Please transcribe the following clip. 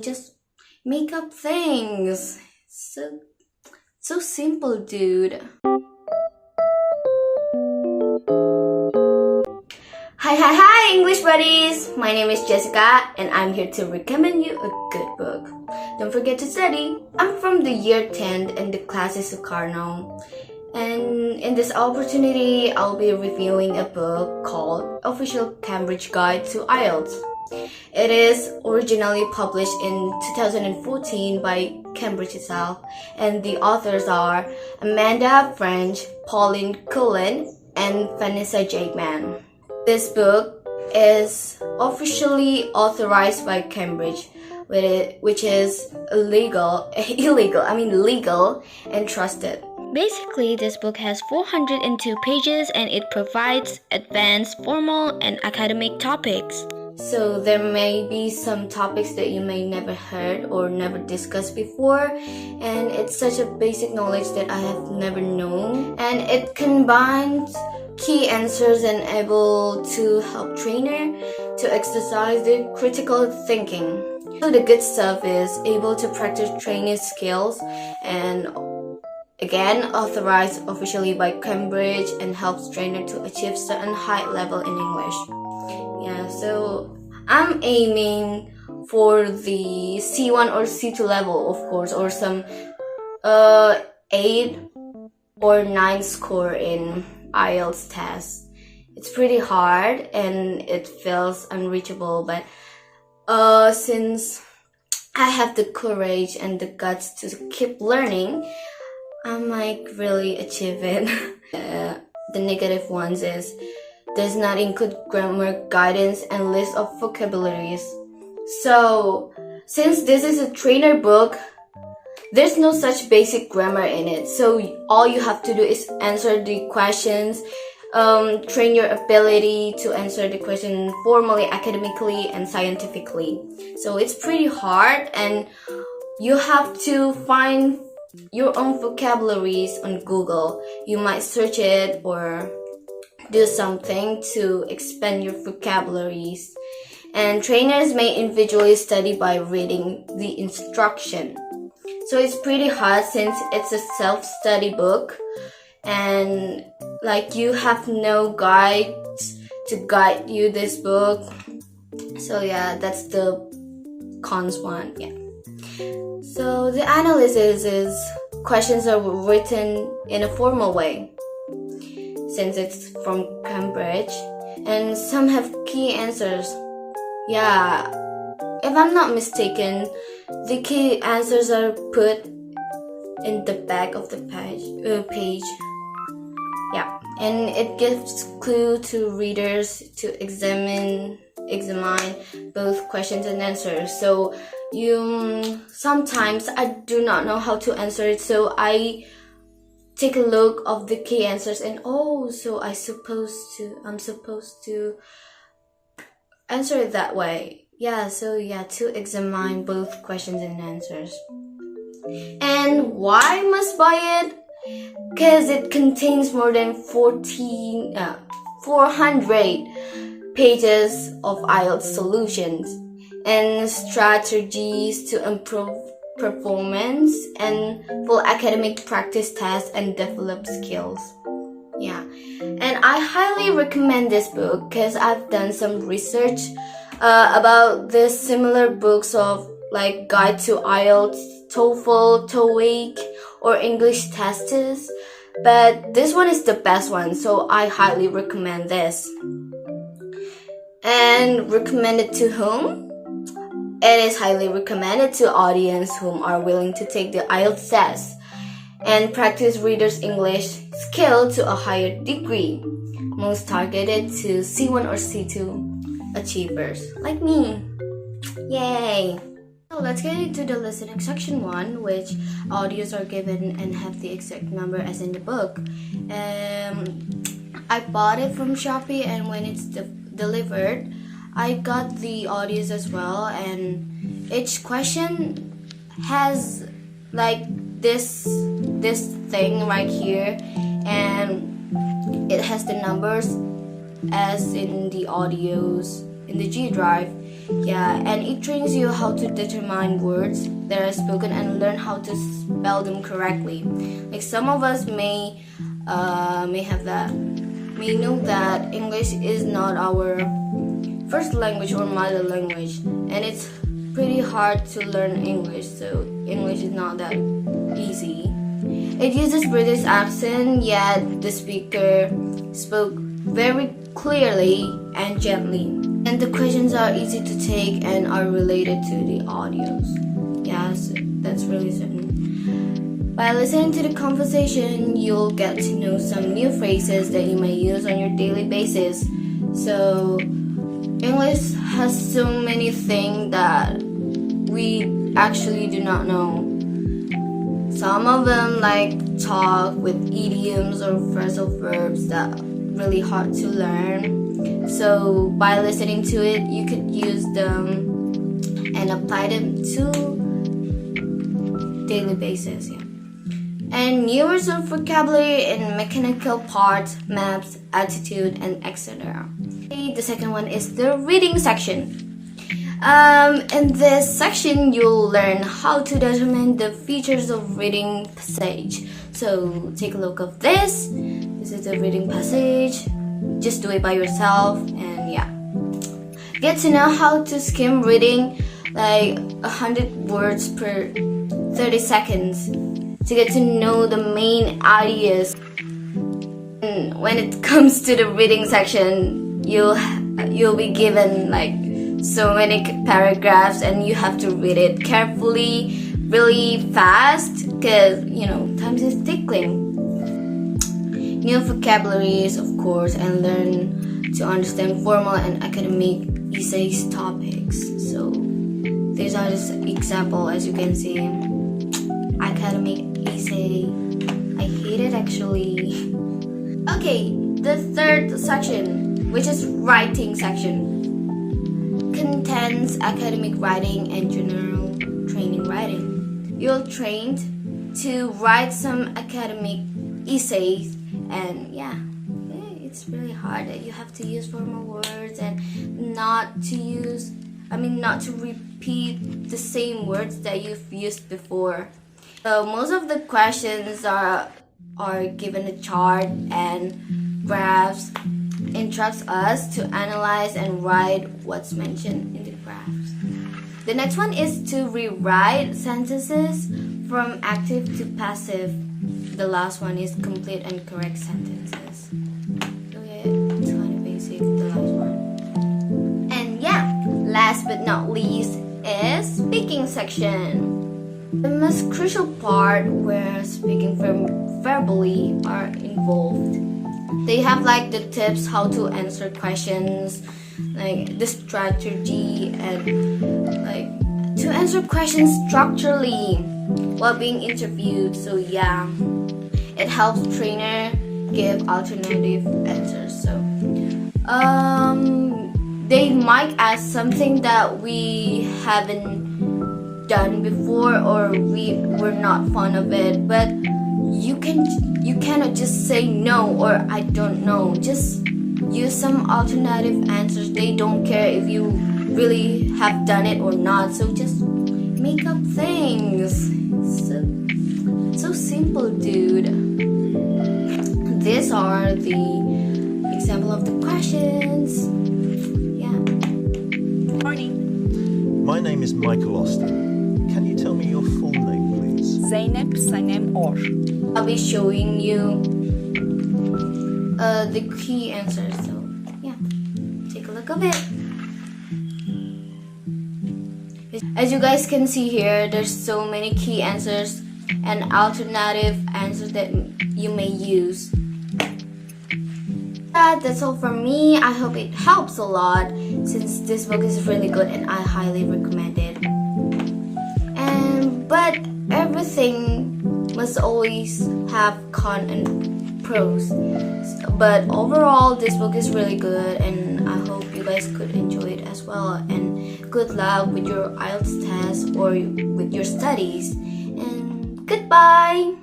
Just make up things. So simple, dude. Hi, English buddies! My name is Jessica and I'm here to recommend you a good book. Don't forget to study. I'm from the year 10 and the class is Sukarno. And in this opportunity, I'll be reviewing a book called Official Cambridge Guide to Ielts. It is originally published in 2014 by Cambridge itself, and the authors are Amanda French, Pauline Cullen, and Vanessa Jakeman. This book is officially authorized by Cambridge, which is legal and trusted. Basically, this book has 402 pages and it provides advanced, formal, and academic topics. So there may be some topics that you may never heard or never discussed before, and it's such a basic knowledge that I have never known. And it combines key answers and able to help trainer to exercise their critical thinking. So the good stuff is able to practice training skills and again authorized officially by Cambridge and helps trainer to achieve certain high level in English. Yeah, so I'm aiming for the C1 or C2 level, of course, or some 8 or 9 score in IELTS test. It's pretty hard and it feels unreachable, but since I have the courage and the guts to keep learning, I might really achieve it. The negative ones is does not include grammar guidance and list of vocabularies. So, since this is a trainer book, there's no such basic grammar in it. So all you have to do is answer the questions, train your ability to answer the question formally, academically, and scientifically. So it's pretty hard and you have to find your own vocabularies on Google. You might search it or do something to expand your vocabularies. And trainers may individually study by reading the instruction. So it's pretty hard since it's a self-study book and like you have no guides to guide you this book. So yeah, that's the cons one. Yeah. So the analysis is questions are written in a formal way since it's from Cambridge and some have key answers. Yeah, if I'm not mistaken, the key answers are put in the back of the page. Yeah, and it gives clue to readers to examine both questions and answers. So sometimes I do not know how to answer it, so I take a look of the key answers and so I'm supposed to answer it that way. Yeah, so yeah, to examine both questions and answers. And why must buy it? Because it contains more than 400 pages of IELTS solutions and strategies to improve performance and full academic practice tests and develop skills. Yeah, and I highly recommend this book because I've done some research about the similar books of like Guide to IELTS, TOEFL, TOEIC, or English tests, but this one is the best one, so I highly recommend this. And recommended to whom? It is highly recommended to audience whom are willing to take the IELTS test and practice readers' English skill to a higher degree, most targeted to C1 or C2 achievers like me. Yay! So let's get into the listening section 1, which audios are given and have the exact number as in the book. I bought it from Shopee, and when it's delivered, I got the audios as well, and each question has like this thing right here, and it has the numbers as in the audios in the G drive, Yeah, and it trains you how to determine words that are spoken and learn how to spell them correctly. Like some of us may know that English is not our first language or mother language, and it's pretty hard to learn English, so English is not that easy. It uses British accent, yet the speaker spoke very clearly and gently. And the questions are easy to take and are related to the audios. Yes, that's really certain. By listening to the conversation, you'll get to know some new phrases that you may use on your daily basis. So, English has so many things that we actually do not know. Some of them like talk with idioms or phrasal verbs that are really hard to learn. So by listening to it, you could use them and apply them to daily basis. Yeah. And new words of vocabulary in mechanical parts, maps, attitude, and etc. The second one is the reading section. In this section, you'll learn how to determine the features of reading passage. So take a look of this. This is the reading passage. Just do it by yourself, and yeah. Get to know how to skim reading like 100 words per 30 seconds to get to know the main ideas. And when it comes to the reading section, you'll be given like so many paragraphs, and you have to read it carefully, really fast, because time is ticking. New vocabularies, of course, and learn to understand formal and academic essays topics. So these are just example, as you can see. Academic essay, I hate it actually. Okay, the third section, which is writing section, contains academic writing and general training writing. You're trained to write some academic essays, and it's really hard that you have to use formal words and not to repeat the same words that you've used before. So most of the questions are given a chart and graphs, instructs us to analyze and write what's mentioned in the graphs. The next one is to rewrite sentences from active to passive. The last one is complete and correct sentences. Okay, it's kind of basic, the last one. And last but not least is speaking section. The most crucial part where speaking verbally are involved. They have like the tips how to answer questions, like the strategy, and like to answer questions structurally while being interviewed. So it helps trainer give alternative answers. So they might ask something that we haven't done before or we were not fond of it, but you cannot just say no or I don't know. Just use some alternative answers. They don't care if you really have done it or not. So just make up things. So simple, dude. These are the example of the questions. Morning. My name is Michael Austin. Can you tell me your full name, please? Zeynep Sanem Or. I'll be showing you the key answers. So take a look of it. As you guys can see here, there's so many key answers and alternative answers that you may use. That's all from me. I hope it helps a lot since this book is really good and I highly recommend it. But everything must always have con and pros. But overall, this book is really good, and I hope you guys could enjoy it as well. And good luck with your IELTS test or with your studies. And goodbye!